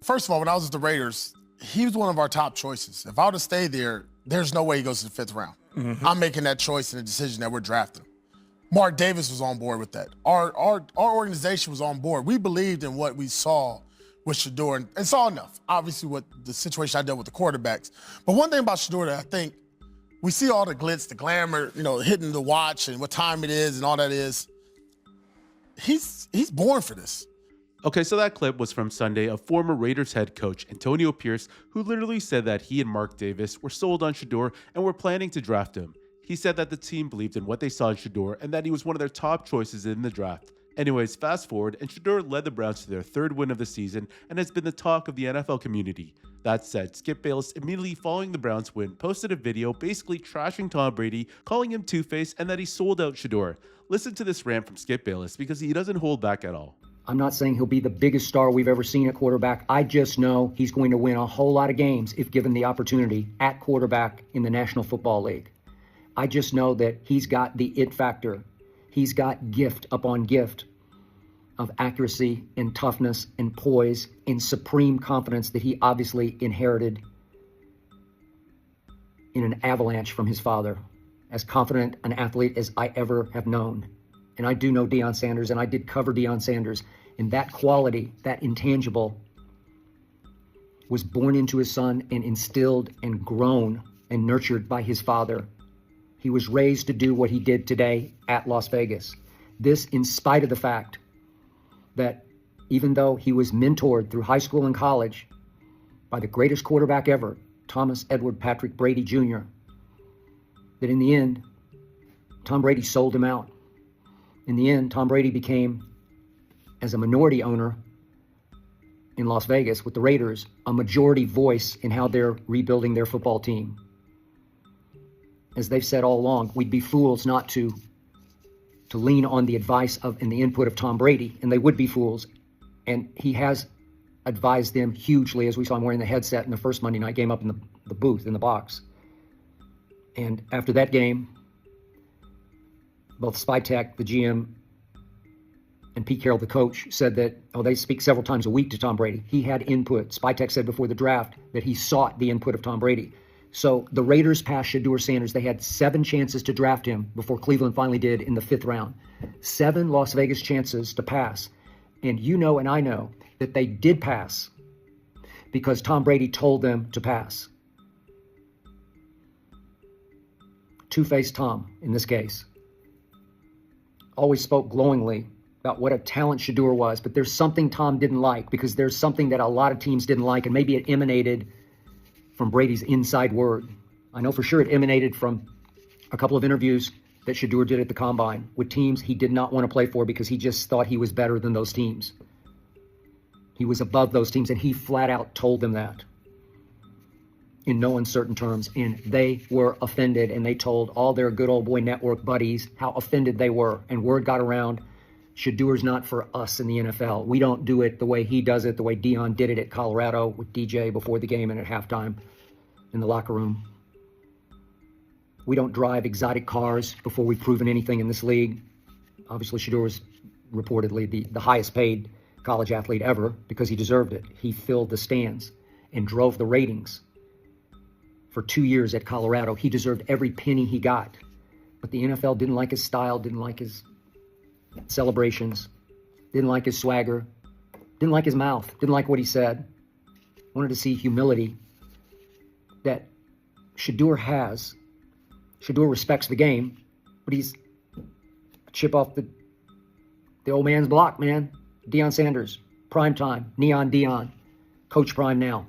First of all, when I was at the Raiders, he was one of our top choices. If I were to stay there, there's no way he goes to the 5th round. I'm making that choice and the decision that we're drafting. Mark Davis was on board with that. Our organization was on board. We believed in what we saw with Shedeur and saw enough. Obviously, what the situation I dealt with the quarterbacks. But one thing about Shedeur that I think we see all the glitz, the glamour, hitting the watch and what time it is and all that is. He's born for this. Okay, so that clip was from Sunday of former Raiders head coach Antonio Pierce, who literally said that he and Mark Davis were sold on Shedeur and were planning to draft him. He said that the team believed in what they saw in Shedeur and that he was one of their top choices in the draft. Anyways, fast forward, and Shedeur led the Browns to their 3rd win of the season and has been the talk of the NFL community. That said, Skip Bayless, immediately following the Browns win, posted a video basically trashing Tom Brady, calling him two-faced, and that he sold out Shedeur. Listen to this rant from Skip Bayless because he doesn't hold back at all. I'm not saying he'll be the biggest star we've ever seen at quarterback. I just know he's going to win a whole lot of games if given the opportunity at quarterback in the National Football League. I just know that he's got the it factor. He's got gift upon gift of accuracy and toughness and poise and supreme confidence that he obviously inherited in an avalanche from his father. As confident an athlete as I ever have known. And I do know Deion Sanders, and I did cover Deion Sanders. And that quality, that intangible, was born into his son and instilled and grown and nurtured by his father. He was raised to do what he did today at Las Vegas. This in spite of the fact that even though he was mentored through high school and college by the greatest quarterback ever, Thomas Edward Patrick Brady Jr., that in the end, Tom Brady sold him out. In the end, Tom Brady became, as a minority owner in Las Vegas with the Raiders, a majority voice in how they're rebuilding their football team. As they've said all along, we'd be fools not to lean on the advice of and the input of Tom Brady, and they would be fools. And he has advised them hugely, as we saw him wearing the headset in the first Monday night game up in the booth, in the box. And after that game, both Spytek, the GM, and Pete Carroll, the coach, said that, they speak several times a week to Tom Brady. He had input. Spytek said before the draft that he sought the input of Tom Brady. So the Raiders passed Shedeur Sanders. They had 7 chances to draft him before Cleveland finally did in the 5th round. 7 Las Vegas chances to pass. And you know and I know that they did pass because Tom Brady told them to pass. Two-faced Tom, in this case, always spoke glowingly about what a talent Shedeur was, but there's something Tom didn't like because there's something that a lot of teams didn't like, and maybe it emanated from Brady's inside word. I know for sure it emanated from a couple of interviews that Shedeur did at the Combine with teams he did not want to play for because he just thought he was better than those teams. He was above those teams, and he flat out told them that in no uncertain terms, and they were offended, and they told all their good old boy network buddies how offended they were, and word got around, Shedeur's not for us in the NFL. We don't do it the way he does it, the way Deion did it at Colorado with DJ before the game and at halftime in the locker room. We don't drive exotic cars before we've proven anything in this league. Obviously, Shedeur was reportedly the highest paid college athlete ever because he deserved it. He filled the stands and drove the ratings. For 2 years at Colorado, he deserved every penny he got. But the NFL didn't like his style, didn't like his celebrations, didn't like his swagger, didn't like his mouth, didn't like what he said. Wanted to see humility that Shedeur has. Shedeur respects the game, but he's a chip off the old man's block, man. Deion Sanders, prime time, Neon Deion, Coach Prime now.